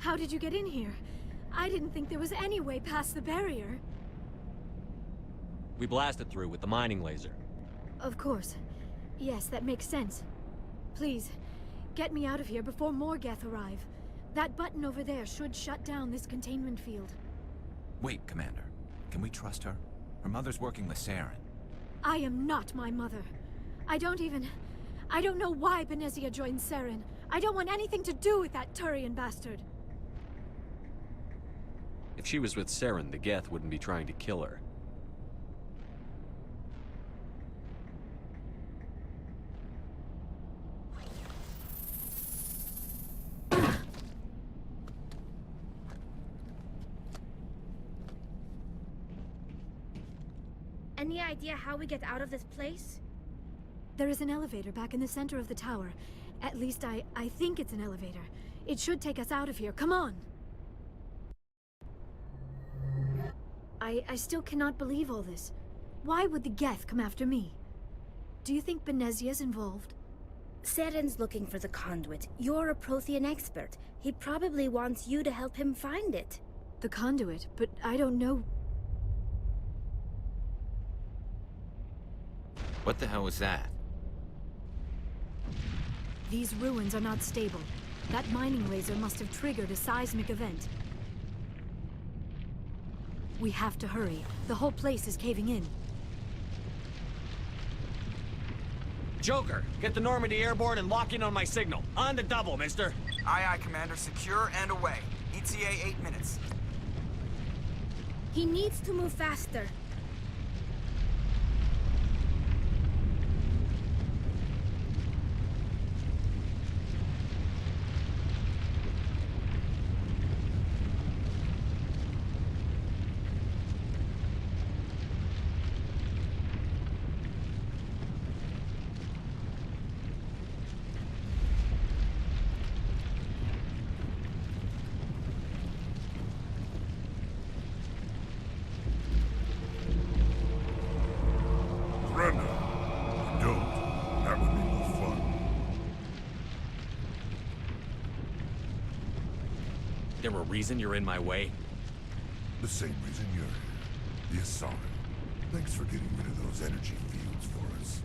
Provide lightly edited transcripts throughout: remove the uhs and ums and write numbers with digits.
How did you get in here? I didn't think there was any way past the barrier. We blasted through with the mining laser. Of course. Yes, that makes sense. Please, get me out of here before more Geth arrive. That button over there should shut down this containment field. Wait, Commander. Can we trust her? Her mother's working with Saren. I am not my mother. I don't know why Benezia joined Saren. I don't want anything to do with that Turian bastard. If she was with Saren, the Geth wouldn't be trying to kill her. Any idea how we get out of this place? There is an elevator back in the center of the tower. At least I think it's an elevator. It should take us out of here. Come on! I still cannot believe all this. Why would the Geth come after me? Do you think Benezia's involved? Saren's looking for the conduit. You're a Prothean expert. He probably wants you to help him find it. The conduit? But I don't know... What the hell was that? These ruins are not stable. That mining laser must have triggered a seismic event. We have to hurry. The whole place is caving in. Joker, get the Normandy airborne and lock in on my signal. On the double, mister. Aye, aye, Commander. Secure and away. ETA 8 minutes. He needs to move faster. There a reason you're in my way? The same reason you're here. The Asari. Thanks for getting rid of those energy fields for us.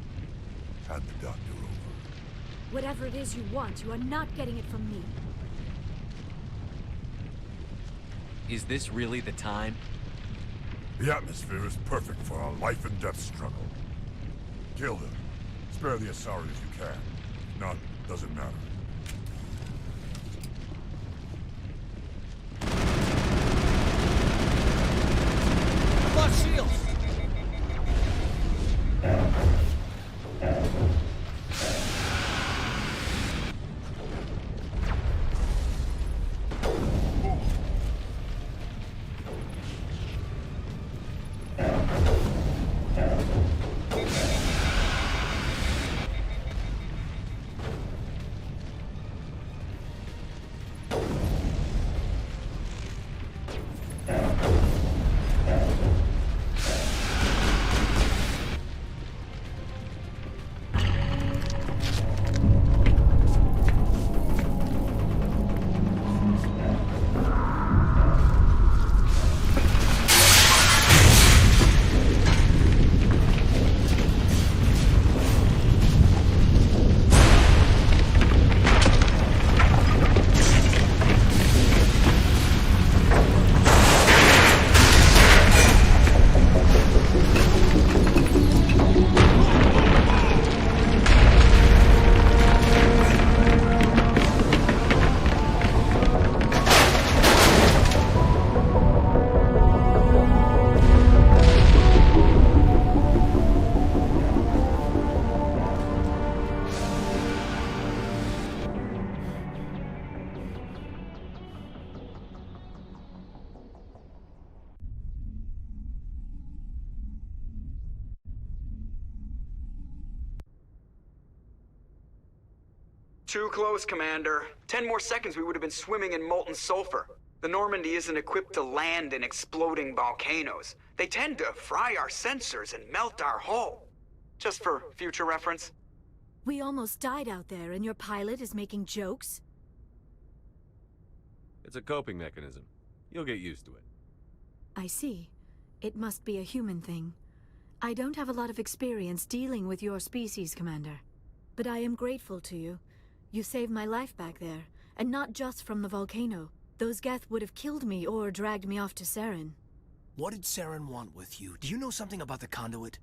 Hand the doctor over. Whatever it is you want, you are not getting it from me. Is this really the time? The atmosphere is perfect for a life and death struggle. Kill him. Spare the Asari if you can. If not, doesn't matter. Shields! Too close, Commander. 10 more seconds we would have been swimming in molten sulfur. The Normandy isn't equipped to land in exploding volcanoes. They tend to fry our sensors and melt our hull. Just for future reference. We almost died out there, and your pilot is making jokes? It's a coping mechanism. You'll get used to it. I see. It must be a human thing. I don't have a lot of experience dealing with your species, Commander. But I am grateful to you. You saved my life back there, and not just from the volcano. Those Geth would have killed me or dragged me off to Saren. What did Saren want with you? Do you know something about the conduit?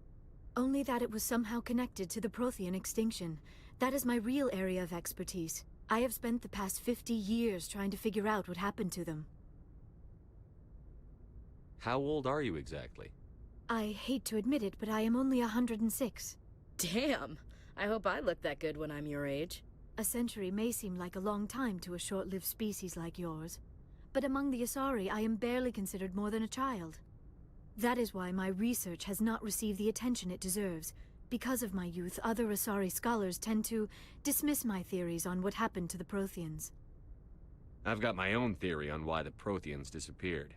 Only that it was somehow connected to the Prothean extinction. That is my real area of expertise. I have spent the past 50 years trying to figure out what happened to them. How old are you exactly? I hate to admit it, but I am only 106. Damn! I hope I look that good when I'm your age. A century may seem like a long time to a short-lived species like yours. But among the Asari, I am barely considered more than a child. That is why my research has not received the attention it deserves. Because of my youth, other Asari scholars tend to dismiss my theories on what happened to the Protheans. I've got my own theory on why the Protheans disappeared.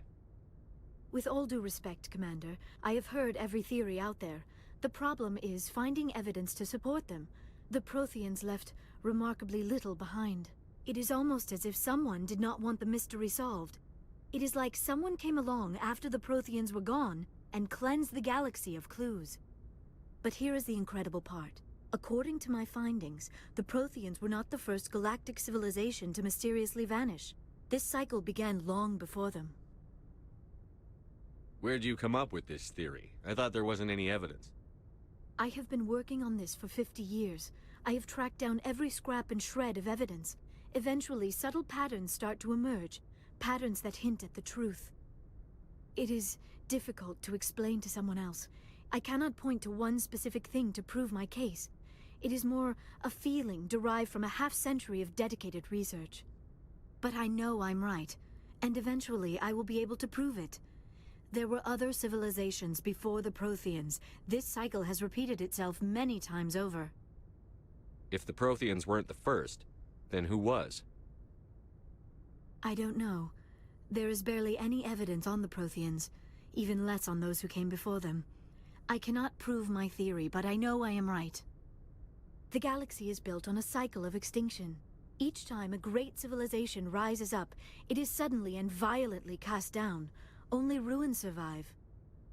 With all due respect, Commander, I have heard every theory out there. The problem is finding evidence to support them. The Protheans left remarkably little behind. It is almost as if someone did not want the mystery solved. It is like someone came along after the Protheans were gone and cleansed the galaxy of clues. But here is the incredible part. According to my findings, the Protheans were not the first galactic civilization to mysteriously vanish. This cycle began long before them. Where'd you come up with this theory? I thought there wasn't any evidence. I have been working on this for 50 years. I have tracked down every scrap and shred of evidence. Eventually, subtle patterns start to emerge, patterns that hint at the truth. It is difficult to explain to someone else. I cannot point to one specific thing to prove my case. It is more a feeling derived from a half-century of dedicated research. But I know I'm right, and eventually I will be able to prove it. There were other civilizations before the Protheans. This cycle has repeated itself many times over. If the Protheans weren't the first, then who was? I don't know. There is barely any evidence on the Protheans, even less on those who came before them. I cannot prove my theory, but I know I am right. The galaxy is built on a cycle of extinction. Each time a great civilization rises up, it is suddenly and violently cast down. Only ruins survive.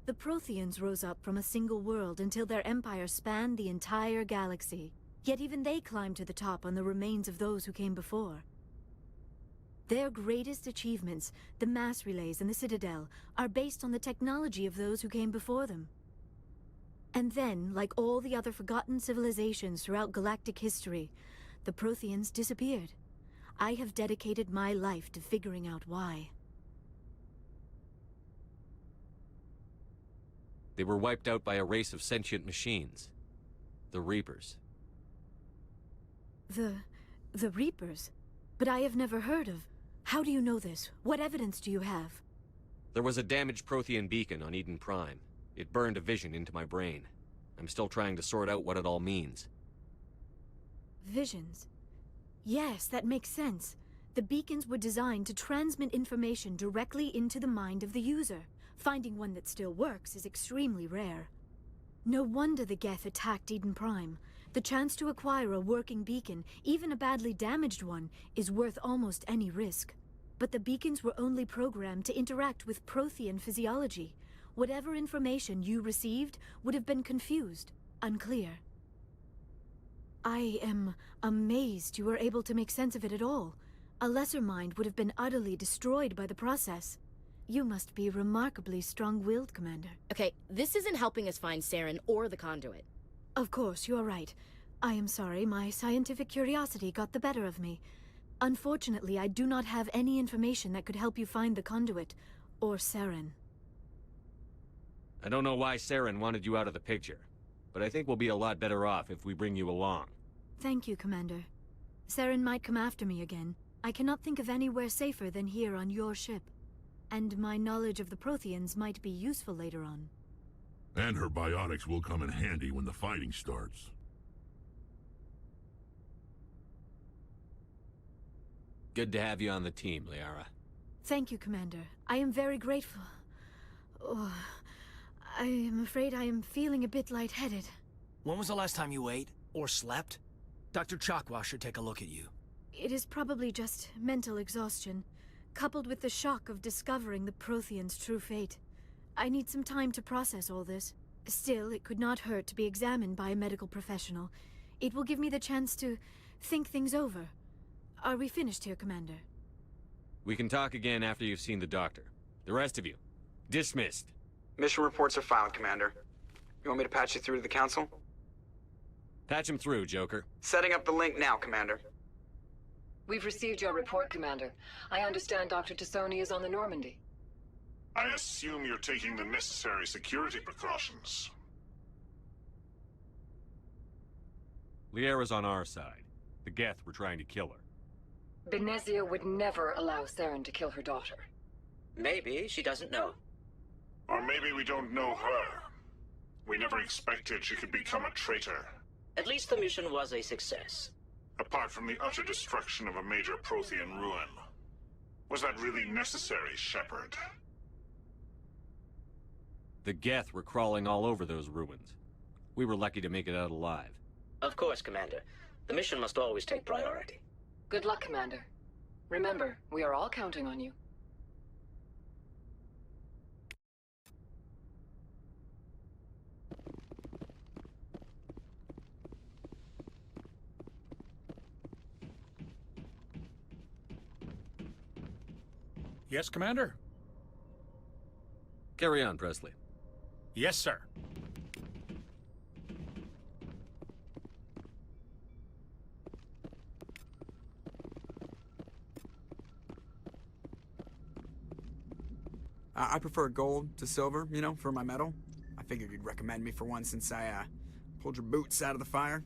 The Protheans rose up from a single world until their empire spanned the entire galaxy. Yet even they climbed to the top on the remains of those who came before. Their greatest achievements, the mass relays and the Citadel, are based on the technology of those who came before them. And then, like all the other forgotten civilizations throughout galactic history, the Protheans disappeared. I have dedicated my life to figuring out why. They were wiped out by a race of sentient machines. The Reapers. The Reapers? But I have never heard of. How do you know this? What evidence do you have? There was a damaged Prothean beacon on Eden Prime. It burned a vision into my brain. I'm still trying to sort out what it all means. Visions? Yes, that makes sense. The beacons were designed to transmit information directly into the mind of the user. Finding one that still works is extremely rare. No wonder the Geth attacked Eden Prime. The chance to acquire a working beacon, even a badly damaged one, is worth almost any risk. But the beacons were only programmed to interact with Prothean physiology. Whatever information you received would have been confused, unclear. I am amazed you were able to make sense of it at all. A lesser mind would have been utterly destroyed by the process. You must be remarkably strong-willed, Commander. Okay, this isn't helping us find Saren or the conduit. Of course, you are right. I am sorry, my scientific curiosity got the better of me. Unfortunately, I do not have any information that could help you find the conduit, or Saren. I don't know why Saren wanted you out of the picture, but I think we'll be a lot better off if we bring you along. Thank you, Commander. Saren might come after me again. I cannot think of anywhere safer than here on your ship. And my knowledge of the Protheans might be useful later on. And her biotics will come in handy when the fighting starts. Good to have you on the team, Liara. Thank you, Commander. I am very grateful. Oh, I am afraid I am feeling a bit lightheaded. When was the last time you ate? Or slept? Dr. Chakwa should take a look at you. It is probably just mental exhaustion. coupled with the shock of discovering the Prothean's true fate. I need some time to process all this. Still, it could not hurt to be examined by a medical professional. It will give me the chance to think things over. Are we finished here, Commander? We can talk again after you've seen the doctor. The rest of you, dismissed. Mission reports are filed, Commander. You want me to patch you through to the Council? Patch him through, Joker. Setting up the link now, Commander. We've received your report, Commander. I understand Dr. Tassoni is on the Normandy. I assume you're taking the necessary security precautions. Liara's on our side. The Geth were trying to kill her. Benezia would never allow Saren to kill her daughter. Maybe she doesn't know. Or maybe we don't know her. We never expected she could become a traitor. At least the mission was a success. Apart from the utter destruction of a major Prothean ruin. Was that really necessary, Shepard? The Geth were crawling all over those ruins. We were lucky to make it out alive. Of course, Commander. The mission must always take priority. Good luck, Commander. Remember, we are all counting on you. Yes, Commander? Carry on, Presley. Yes, sir. I prefer gold to silver, you know, for my medal. I figured you'd recommend me for one since I, pulled your boots out of the fire.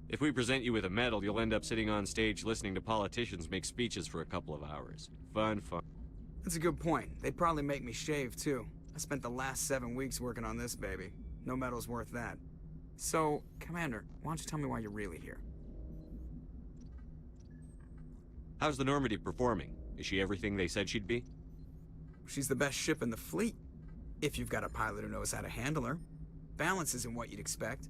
If we present you with a medal, you'll end up sitting on stage listening to politicians make speeches for a couple of hours. Fun. That's a good point. They'd probably make me shave, too. I spent the last 7 weeks working on this baby. No medal's worth that. So, Commander, why don't you tell me why you're really here? How's the Normandy performing? Is she everything they said she'd be? She's the best ship in the fleet. If you've got a pilot who knows how to handle her. Balance isn't what you'd expect.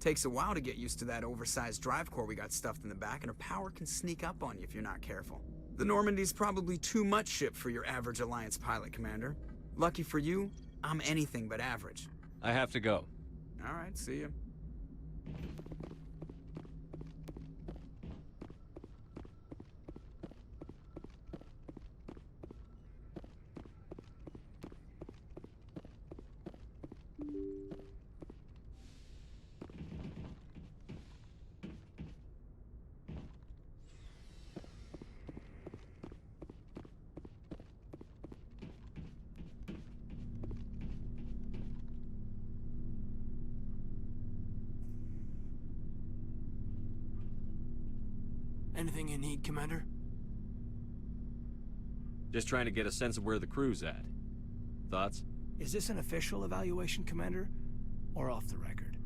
Takes a while to get used to that oversized drive core we got stuffed in the back, and her power can sneak up on you if you're not careful. The Normandy's probably too much ship for your average Alliance pilot, Commander. Lucky for you, I'm anything but average. I have to go. All right, see ya. Anything you need, Commander? Just trying to get a sense of where the crew's at. Thoughts? Is this an official evaluation, Commander? Or off the record?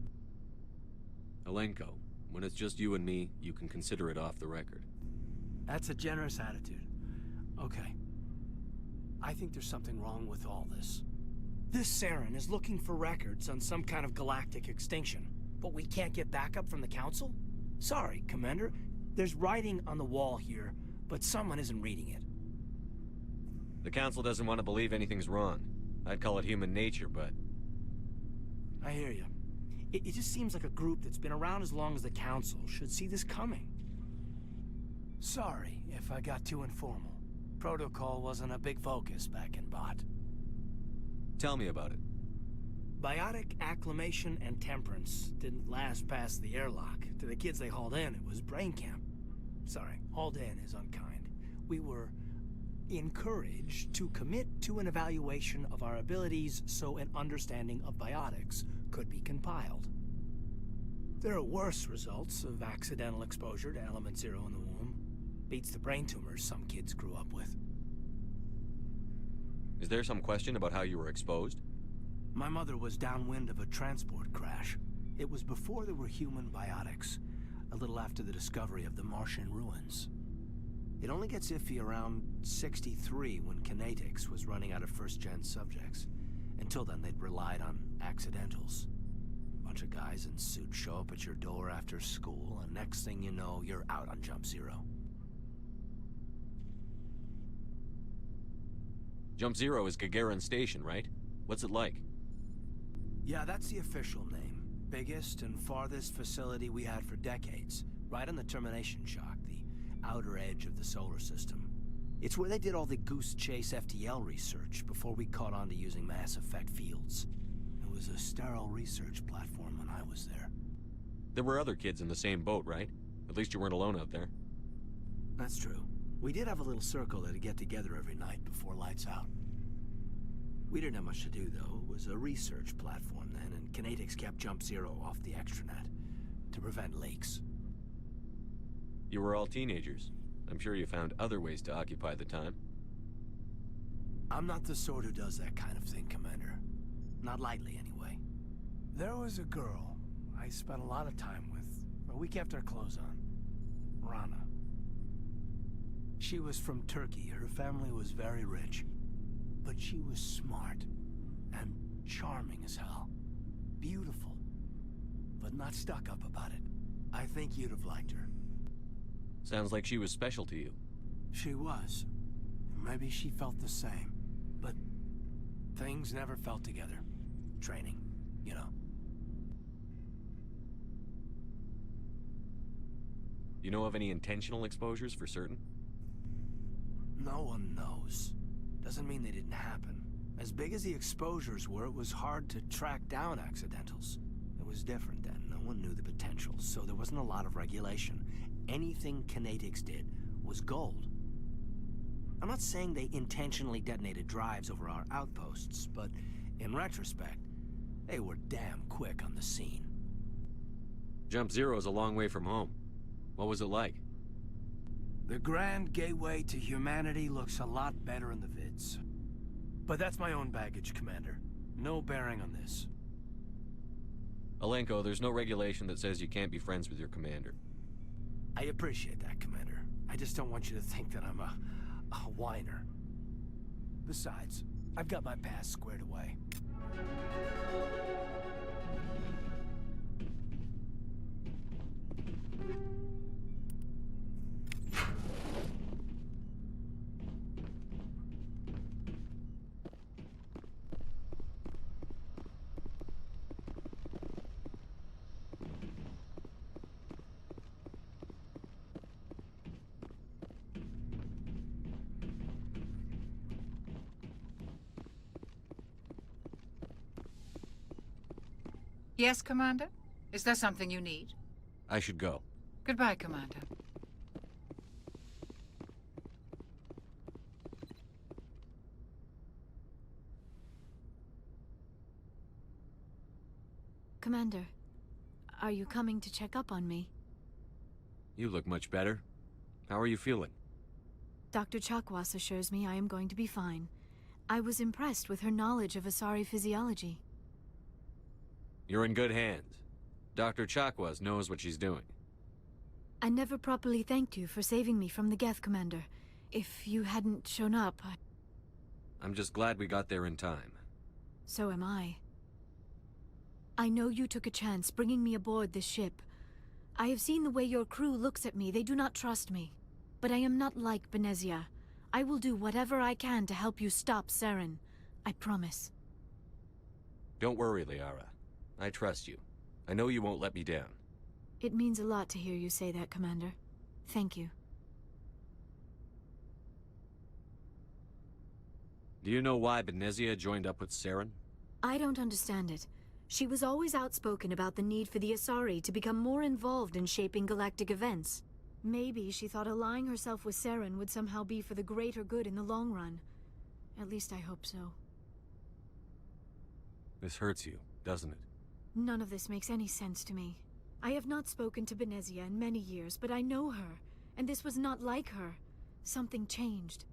Alenko, when it's just you and me, you can consider it off the record. That's a generous attitude. Okay. I think there's something wrong with all this. This Saren is looking for records on some kind of galactic extinction, but we can't get backup from the Council? Sorry, Commander. There's writing on the wall here, but someone isn't reading it. The Council doesn't want to believe anything's wrong. I'd call it human nature, but... I hear you. It just seems like a group that's been around as long as the Council should see this coming. Sorry if I got too informal. Protocol wasn't a big focus back in Bot. Tell me about it. Biotic acclimation and temperance didn't last past the airlock. To the kids they hauled in, it was brain camp. Sorry, hauled in is unkind. We were encouraged to commit to an evaluation of our abilities so an understanding of biotics could be compiled. There are worse results of accidental exposure to element 0 in the womb. Beats the brain tumors some kids grew up with. Is there some question about how you were exposed? My mother was downwind of a transport crash. It was before there were human biotics, a little after the discovery of the Martian ruins. It only gets iffy around 63 when Kinetics was running out of first-gen subjects. Until then, they'd relied on accidentals. Bunch of guys in suits show up at your door after school, and next thing you know, you're out on Jump Zero. Jump Zero is Gagarin Station, right? What's it like? Yeah, that's the official name. Biggest and farthest facility we had for decades. Right on the termination shock, the outer edge of the solar system. It's where they did all the Goose Chase FTL research before we caught on to using mass effect fields. It was a sterile research platform when I was there. There were other kids in the same boat, right? At least you weren't alone out there. That's true. We did have a little circle that'd get together every night before lights out. We didn't have much to do, though. It was a research platform then, and Kinetics kept Jump Zero off the extranet to prevent leaks. You were all teenagers. I'm sure you found other ways to occupy the time. I'm not the sort who does that kind of thing, Commander. Not lightly, anyway. There was a girl I spent a lot of time with. We kept our clothes on. Rana. She was from Turkey. Her family was very rich. But she was smart. And charming as hell. Beautiful. But not stuck up about it. I think you'd have liked her. Sounds like she was special to you. She was. Maybe she felt the same. But things never felt together. Training, you know. You know of any intentional exposures for certain? No one knows. Doesn't mean they didn't happen. As big as the exposures were, it was hard to track down accidentals. It was different then. No one knew the potential, so there wasn't a lot of regulation. Anything Kinetics did was gold. I'm not saying they intentionally detonated drives over our outposts, but in retrospect, they were damn quick on the scene. Jump Zero is a long way from home. What was it like? The Grand Gateway to Humanity looks a lot better in the vids. But that's my own baggage, Commander. No bearing on this. Alenko, there's no regulation that says you can't be friends with your commander. I appreciate that, Commander. I just don't want you to think that I'm a whiner. Besides, I've got my past squared away. Yes, Commander? Is there something you need? I should go. Goodbye, Commander. Commander, are you coming to check up on me? You look much better. How are you feeling? Dr. Chakwas assures me I am going to be fine. I was impressed with her knowledge of Asari physiology. You're in good hands. Dr. Chakwas knows what she's doing. I never properly thanked you for saving me from the Geth, Commander. If you hadn't shown up, I'm just glad we got there in time. So am I. I know you took a chance bringing me aboard this ship. I have seen the way your crew looks at me. They do not trust me. But I am not like Benezia. I will do whatever I can to help you stop Saren. I promise. Don't worry, Liara. I trust you. I know you won't let me down. It means a lot to hear you say that, Commander. Thank you. Do you know why Benezia joined up with Saren? I don't understand it. She was always outspoken about the need for the Asari to become more involved in shaping galactic events. Maybe she thought allying herself with Saren would somehow be for the greater good in the long run. At least I hope so. This hurts you, doesn't it? None of this makes any sense to me. I have not spoken to Benezia in many years, but I know her, and this was not like her. Something changed.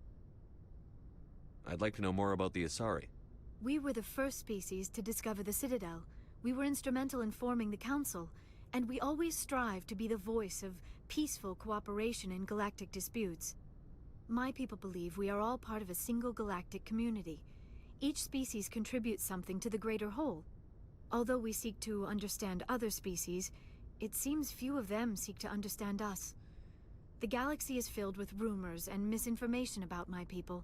I'd like to know more about the Asari. We were the first species to discover the Citadel. We were instrumental in forming the Council, and we always strive to be the voice of peaceful cooperation in galactic disputes. My people believe we are all part of a single galactic community. Each species contributes something to the greater whole. Although we seek to understand other species, it seems few of them seek to understand us. The galaxy is filled with rumors and misinformation about my people.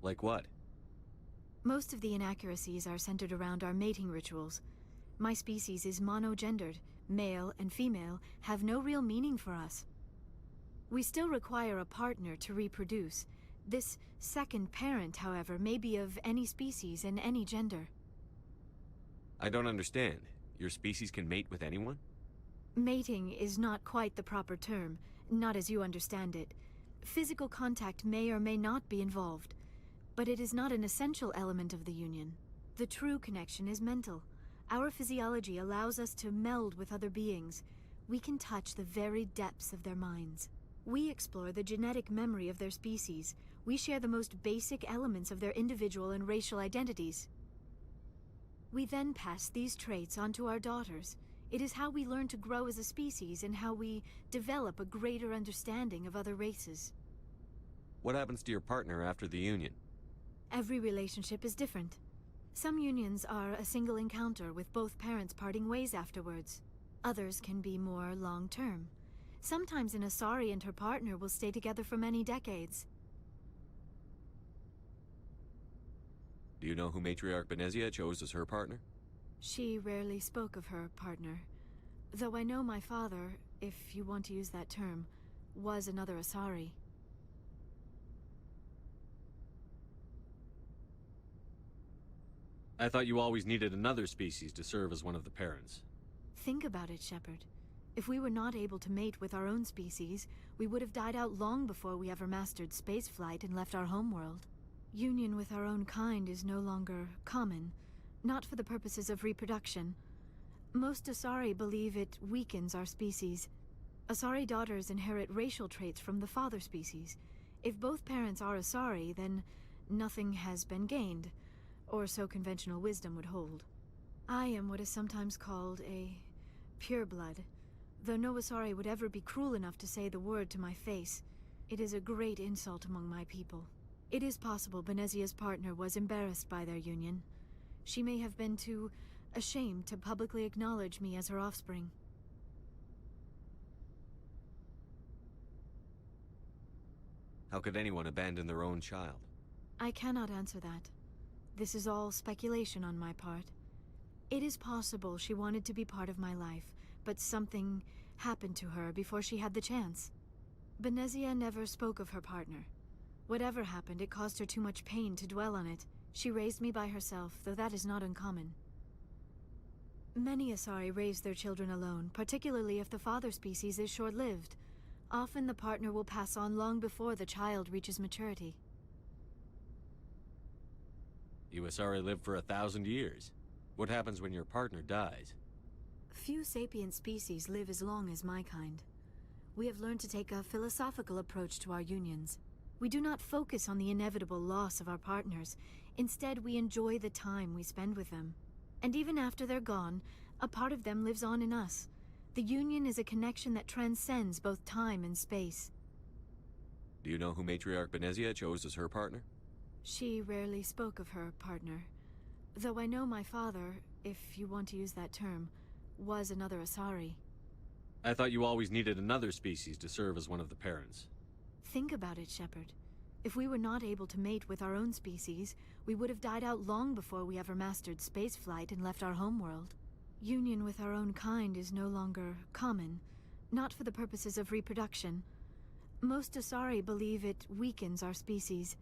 Like what? Most of the inaccuracies are centered around our mating rituals. My species is monogendered. Male and female have no real meaning for us. We still require a partner to reproduce. This second parent, however, may be of any species and any gender. I don't understand. Your species can mate with anyone? Mating is not quite the proper term, not as you understand it. Physical contact may or may not be involved, but it is not an essential element of the union. The true connection is mental. Our physiology allows us to meld with other beings. We can touch the very depths of their minds. We explore the genetic memory of their species. We share the most basic elements of their individual and racial identities. We then pass these traits on to our daughters. It is how we learn to grow as a species and how we develop a greater understanding of other races. What happens to your partner after the union? Every relationship is different. Some unions are a single encounter with both parents parting ways afterwards. Others can be more long-term. Sometimes an Asari and her partner will stay together for many decades. Do you know who Matriarch Benezia chose as her partner? She rarely spoke of her partner. Though I know my father, if you want to use that term, was another Asari. I thought you always needed another species to serve as one of the parents. Think about it, Shepard. If we were not able to mate with our own species, we would have died out long before we ever mastered spaceflight and left our homeworld. Union with our own kind is no longer common, not for the purposes of reproduction. Most Asari believe it weakens our species. Asari daughters inherit racial traits from the father species. If both parents are Asari, then nothing has been gained, or so conventional wisdom would hold. I am what is sometimes called a pureblood. Though no Asari would ever be cruel enough to say the word to my face, it is a great insult among my people. It is possible Benezia's partner was embarrassed by their union. She may have been too ashamed to publicly acknowledge me as her offspring. How could anyone abandon their own child? I cannot answer that. This is all speculation on my part. It is possible she wanted to be part of my life, but something happened to her before she had the chance. Benezia never spoke of her partner. Whatever happened, it caused her too much pain to dwell on it. She raised me by herself, though that is not uncommon. Many Asari raise their children alone, particularly if the father species is short-lived. Often the partner will pass on long before the child reaches maturity. You Asari live for 1,000 years. What happens when your partner dies? Few sapient species live as long as my kind. We have learned to take a philosophical approach to our unions. We do not focus on the inevitable loss of our partners. Instead, we enjoy the time we spend with them. And even after they're gone, a part of them lives on in us. The union is a connection that transcends both time and space. Do you know who Matriarch Benezia chose as her partner? She rarely spoke of her partner. Though I know my father, if you want to use that term, was another Asari. I thought you always needed another species to serve as one of the parents. Think about it, Shepard. If we were not able to mate with our own species, we would have died out long before we ever mastered spaceflight and left our homeworld. Union with our own kind is no longer common, not for the purposes of reproduction. Most Asari believe it weakens our species.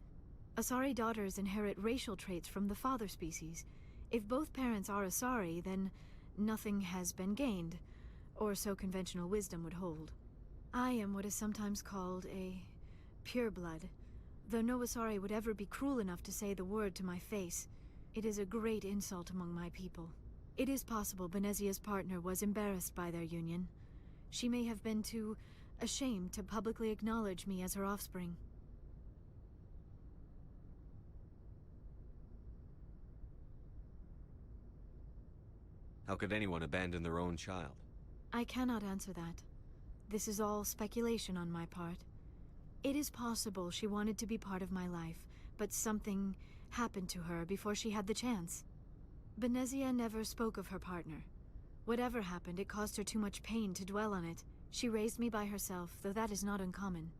Asari daughters inherit racial traits from the father species. If both parents are Asari, then nothing has been gained, or so conventional wisdom would hold. I am what is sometimes called a pureblood. Though no Asari would ever be cruel enough to say the word to my face, it is a great insult among my people. It is possible Benezia's partner was embarrassed by their union. She may have been too ashamed to publicly acknowledge me as her offspring. How could anyone abandon their own child? I cannot answer that. This is all speculation on my part. It is possible she wanted to be part of my life, but something happened to her before she had the chance. Benezia never spoke of her partner. Whatever happened, it caused her too much pain to dwell on it. She raised me by herself, though that is not uncommon.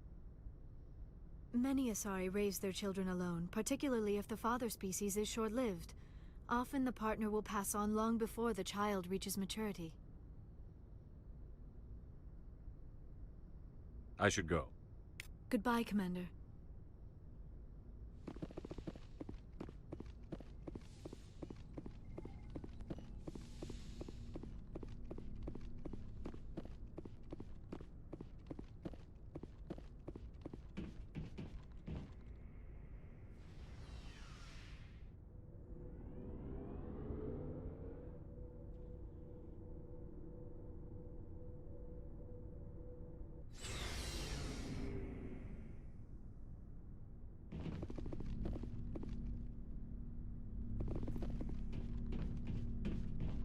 Many Asari raise their children alone, particularly if the father species is short-lived. Often the partner will pass on long before the child reaches maturity. I should go. Goodbye, Commander.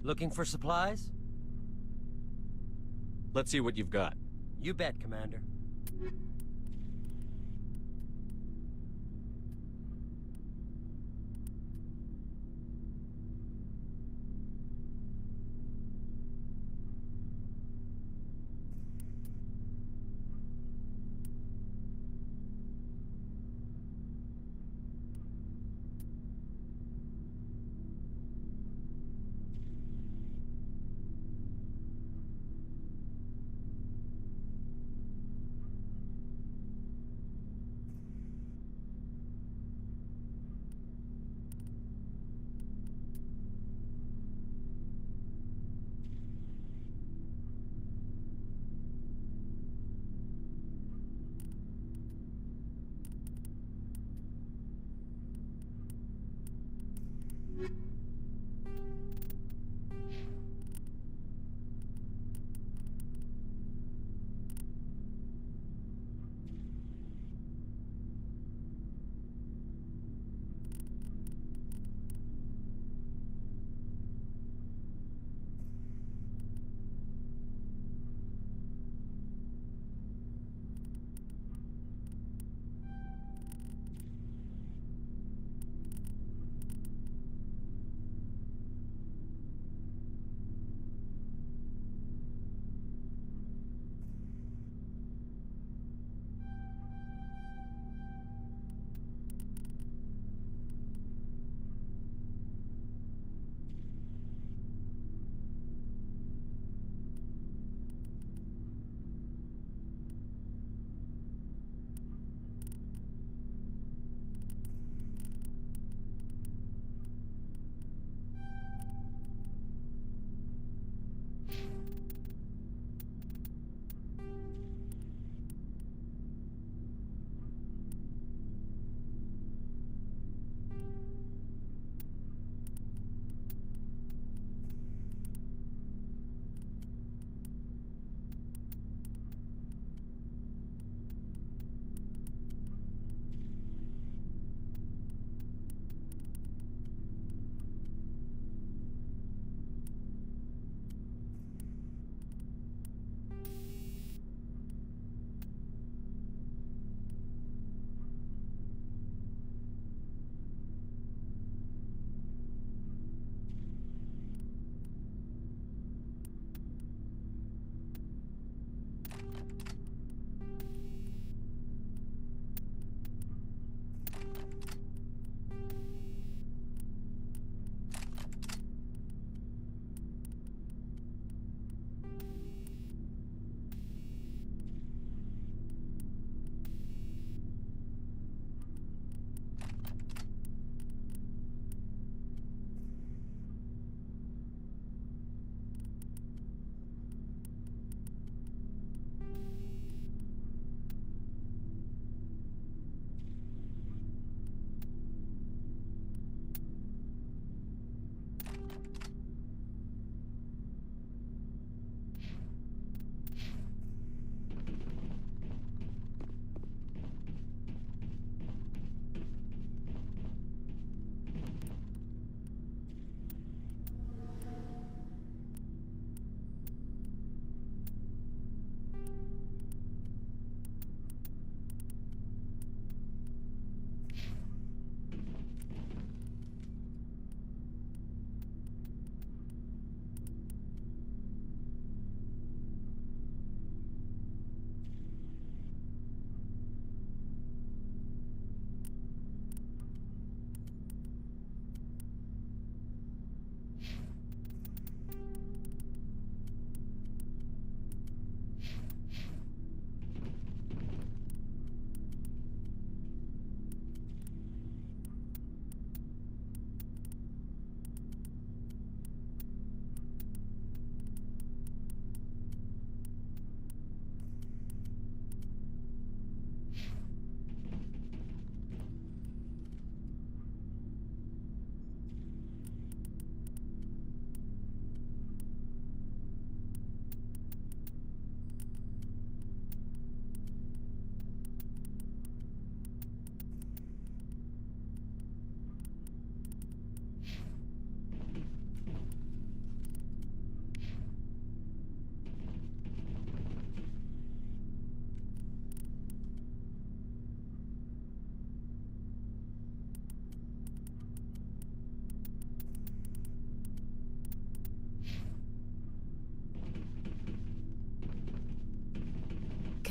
Looking for supplies? Let's see what you've got. You bet, Commander.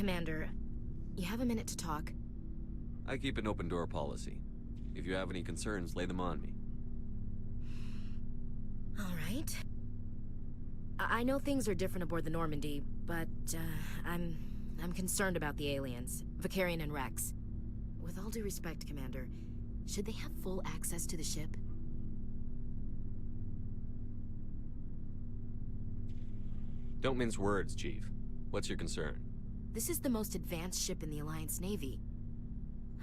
Commander, you have a minute to talk? I keep an open door policy. If you have any concerns, lay them on me. All right. I know things are different aboard the Normandy, but I'm concerned about the aliens, Vicarian and Rex. With all due respect, Commander, should they have full access to the ship? Don't mince words, Chief. What's your concern? This is the most advanced ship in the Alliance Navy.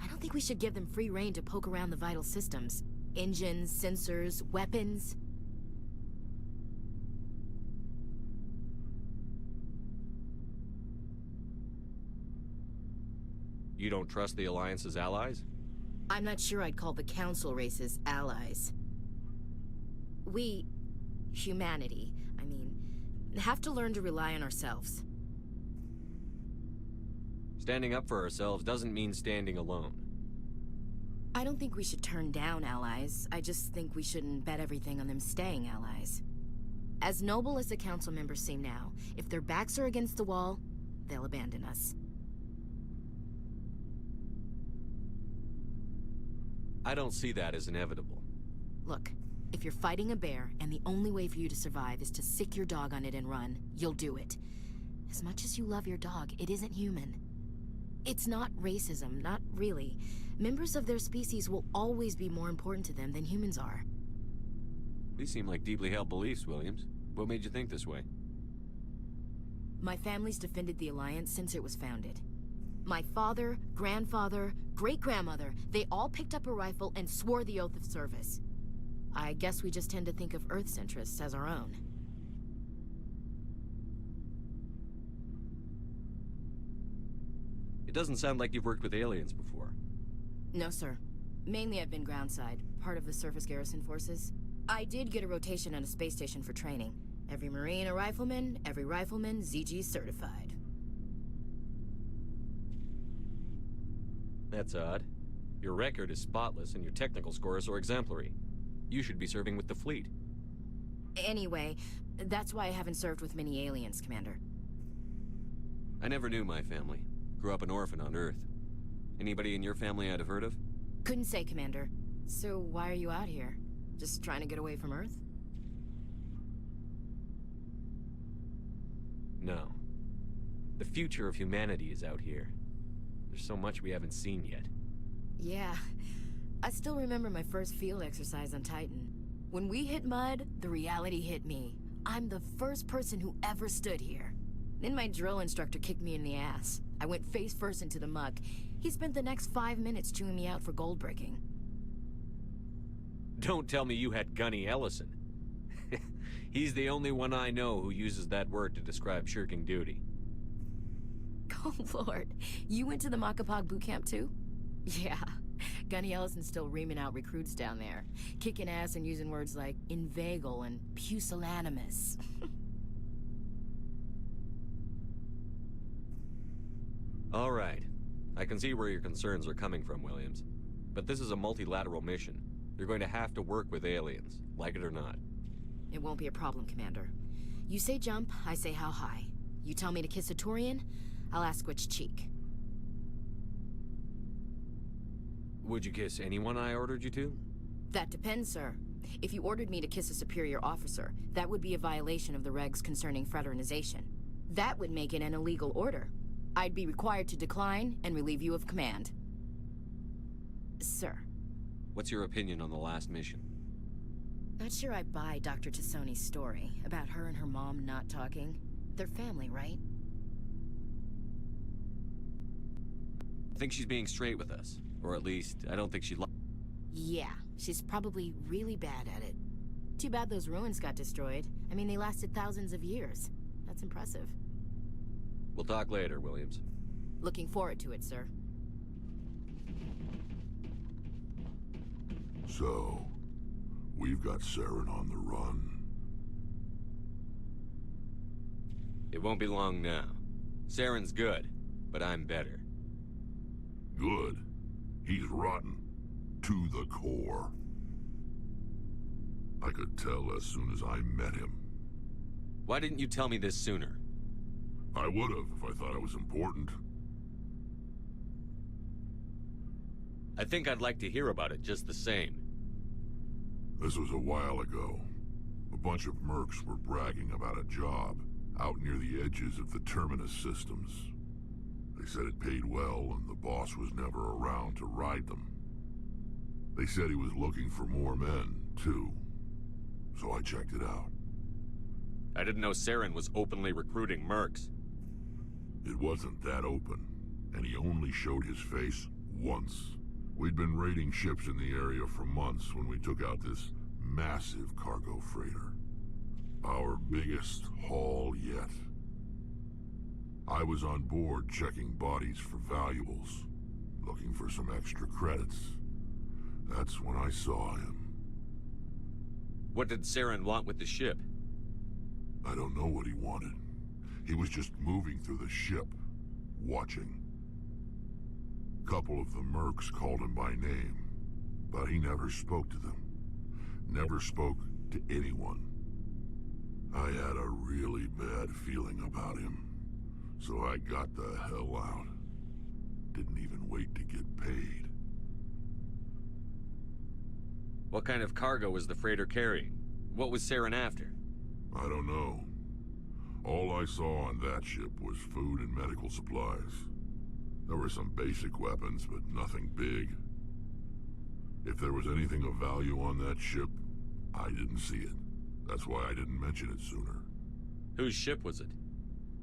I don't think we should give them free rein to poke around the vital systems. Engines, sensors, weapons. You don't trust the Alliance's allies? I'm not sure I'd call the Council races allies. We, humanity, have to learn to rely on ourselves. Standing up for ourselves doesn't mean standing alone. I don't think we should turn down allies. I just think we shouldn't bet everything on them staying allies. As noble as the Council members seem now, if their backs are against the wall, they'll abandon us. I don't see that as inevitable. Look, if you're fighting a bear and the only way for you to survive is to sick your dog on it and run, you'll do it. As much as you love your dog, it isn't human. It's not racism, not really. Members of their species will always be more important to them than humans are. These seem like deeply held beliefs, Williams. What made you think this way? My family's defended the Alliance since it was founded. My father, grandfather, great-grandmother, they all picked up a rifle and swore the oath of service. I guess we just tend to think of Earth's interests as our own. It doesn't sound like you've worked with aliens before. No, sir. Mainly I've been groundside, part of the surface garrison forces. I did get a rotation on a space station for training. Every Marine a rifleman, every rifleman ZG certified. That's odd. Your record is spotless and your technical scores are exemplary. You should be serving with the fleet. Anyway, that's why I haven't served with many aliens, Commander. I never knew my family. Grew up an orphan on Earth. Anybody in your family I'd have heard of? Couldn't say, Commander. So why are you out here? Just trying to get away from Earth? No. The future of humanity is out here. There's so much we haven't seen yet. Yeah. I still remember my first field exercise on Titan. When we hit mud, the reality hit me. I'm the first person who ever stood here. Then my drill instructor kicked me in the ass. I went face first into the muck. He spent the next 5 minutes chewing me out for gold breaking. Don't tell me you had Gunny Ellison. He's the only one I know who uses that word to describe shirking duty. Oh, Lord. You went to the Makapog boot camp, too? Yeah. Gunny Ellison's still reaming out recruits down there. Kicking ass and using words like inveigle and pusillanimous. All right. I can see where your concerns are coming from, Williams. But this is a multilateral mission. You're going to have to work with aliens, like it or not. It won't be a problem, Commander. You say jump, I say how high. You tell me to kiss a Turian, I'll ask which cheek. Would you kiss anyone I ordered you to? That depends, sir. If you ordered me to kiss a superior officer, that would be a violation of the regs concerning fraternization. That would make it an illegal order. I'd be required to decline and relieve you of command. Sir. What's your opinion on the last mission? Not sure I buy Dr. Tassoni's story about her and her mom not talking. They're family, right? I think she's being straight with us. Or at least, I don't think she Yeah, she's probably really bad at it. Too bad those ruins got destroyed. I mean, they lasted thousands of years. That's impressive. We'll talk later, Williams. Looking forward to it, sir. So, we've got Saren on the run. It won't be long now. Saren's good, but I'm better. Good? He's rotten. To the core. I could tell as soon as I met him. Why didn't you tell me this sooner? I would've if I thought it was important. I think I'd like to hear about it just the same. This was a while ago. A bunch of mercs were bragging about a job out near the edges of the Terminus systems. They said it paid well and the boss was never around to ride them. They said he was looking for more men, too. So I checked it out. I didn't know Saren was openly recruiting mercs. It wasn't that open, and he only showed his face once. We'd been raiding ships in the area for months when we took out this massive cargo freighter. Our biggest haul yet. I was on board checking bodies for valuables, looking for some extra credits. That's when I saw him. What did Saren want with the ship? I don't know what he wanted. He was just moving through the ship, watching. Couple of the mercs called him by name, but he never spoke to them. Never spoke to anyone. I had a really bad feeling about him, so I got the hell out. Didn't even wait to get paid. What kind of cargo was the freighter carrying? What was Saren after? I don't know. All I saw on that ship was food and medical supplies. There were some basic weapons, but nothing big. If there was anything of value on that ship, I didn't see it. That's why I didn't mention it sooner. Whose ship was it?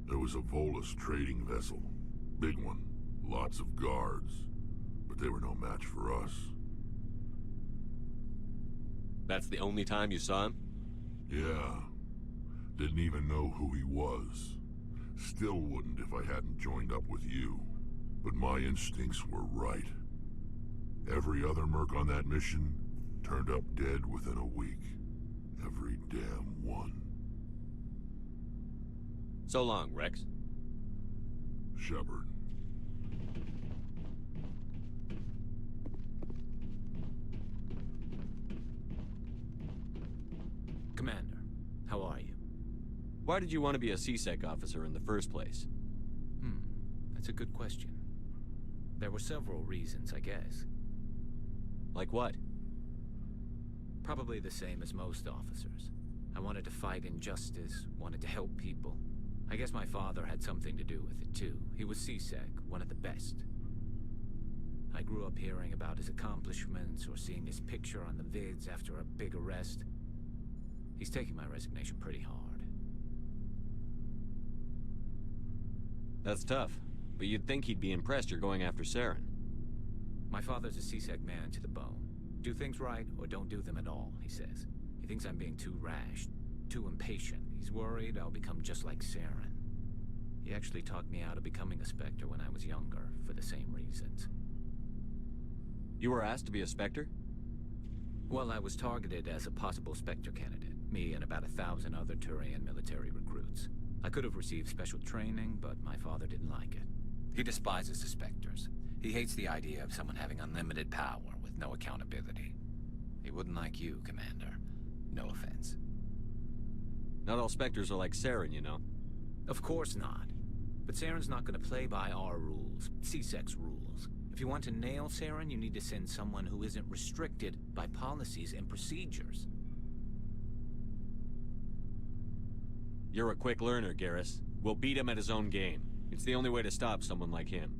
It was a Volus trading vessel. Big one. Lots of guards. But they were no match for us. That's the only time you saw him? Yeah. Didn't even know who he was. Still wouldn't if I hadn't joined up with you. But my instincts were right. Every other merc on that mission turned up dead within a week. Every damn one. So long, Rex. Shepard. Commander, how are you? Why did you want to be a C-Sec officer in the first place? That's a good question. There were several reasons, I guess. Like what? Probably the same as most officers. I wanted to fight injustice, wanted to help people. I guess my father had something to do with it, too. He was C-Sec, one of the best. I grew up hearing about his accomplishments or seeing his picture on the vids after a big arrest. He's taking my resignation pretty hard. That's tough, but you'd think he'd be impressed you're going after Saren. My father's a C-Sec man to the bone. Do things right or don't do them at all, he says. He thinks I'm being too rash, too impatient. He's worried I'll become just like Saren. He actually talked me out of becoming a Spectre when I was younger, for the same reasons. You were asked to be a Spectre? Well, I was targeted as a possible Spectre candidate. Me and about 1,000 other Turian military recruits. I could have received special training, but my father didn't like it. He despises the Spectres. He hates the idea of someone having unlimited power with no accountability. He wouldn't like you, Commander. No offense. Not all Spectres are like Saren, you know. Of course not. But Saren's not going to play by our rules, C-Sec's rules. If you want to nail Saren, you need to send someone who isn't restricted by policies and procedures. You're a quick learner, Garrus. We'll beat him at his own game. It's the only way to stop someone like him.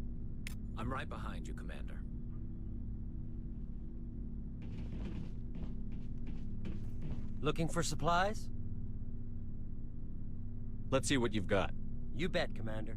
I'm right behind you, Commander. Looking for supplies? Let's see what you've got. You bet, Commander.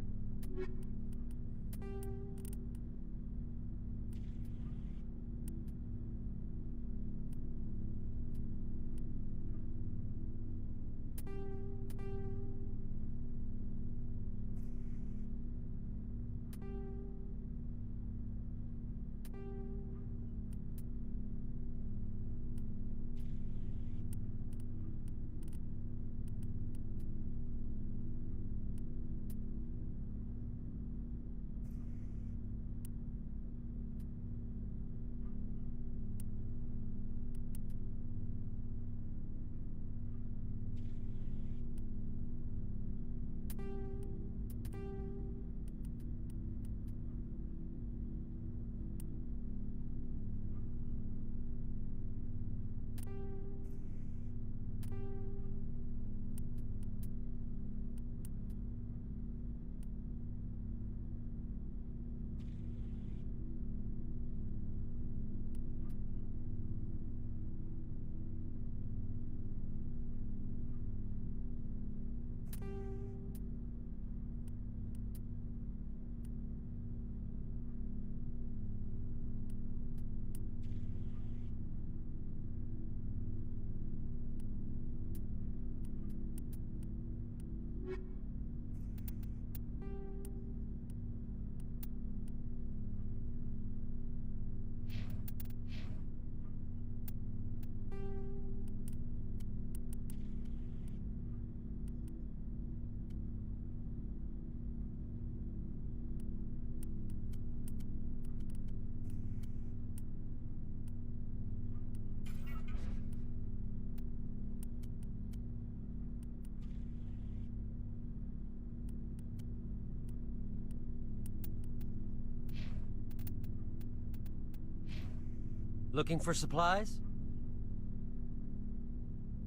Looking for supplies?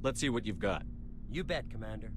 Let's see what you've got. You bet, Commander.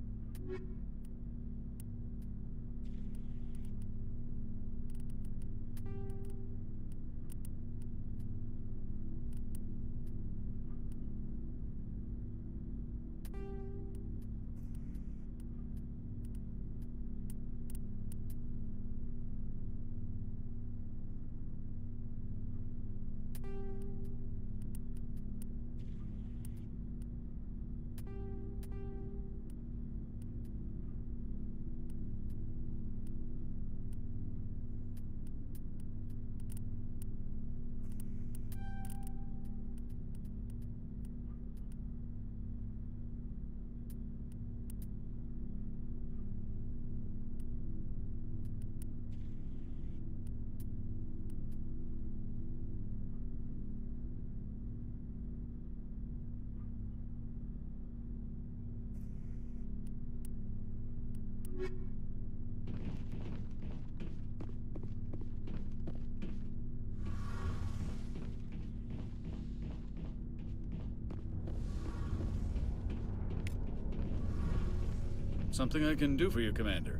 Something I can do for you, Commander.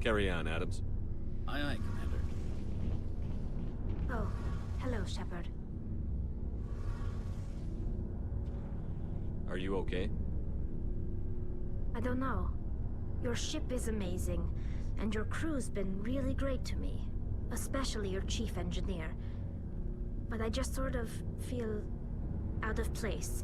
Carry on, Adams. Aye, aye, Commander. Oh, hello, Shepard. Are you okay? I don't know. Your ship is amazing, and your crew's been really great to me. Especially your chief engineer. But I just sort of feel out of place.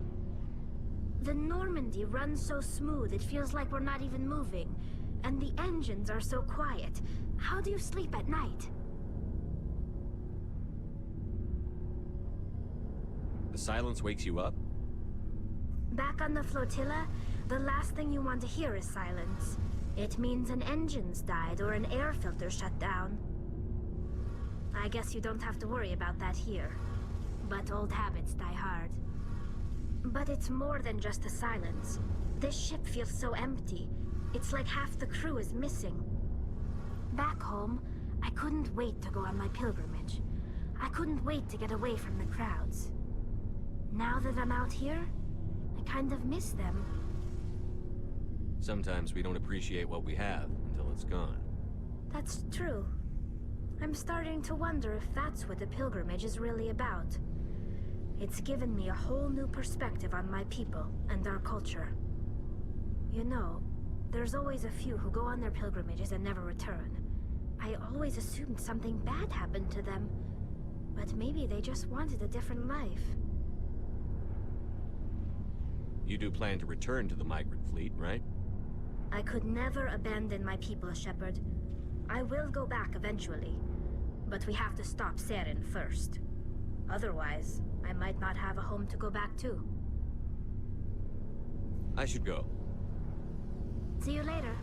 The Normandy runs so smooth, it feels like we're not even moving. And the engines are so quiet. How do you sleep at night? The silence wakes you up? Back on the flotilla, the last thing you want to hear is silence. It means an engine's died or an air filter shut down. I guess you don't have to worry about that here. But old habits die hard. But it's more than just the silence. This ship feels so empty. It's like half the crew is missing. Back home, I couldn't wait to go on my pilgrimage. I couldn't wait to get away from the crowds. Now that I'm out here, I kind of miss them. Sometimes we don't appreciate what we have until it's gone. That's true. I'm starting to wonder if that's what the pilgrimage is really about. It's given me a whole new perspective on my people and our culture. You know, there's always a few who go on their pilgrimages and never return. I always assumed something bad happened to them, but maybe they just wanted a different life. You do plan to return to the migrant fleet, right? I could never abandon my people, Shepard. I will go back eventually, but we have to stop Saren first. Otherwise, I might not have a home to go back to. I should go. See you later.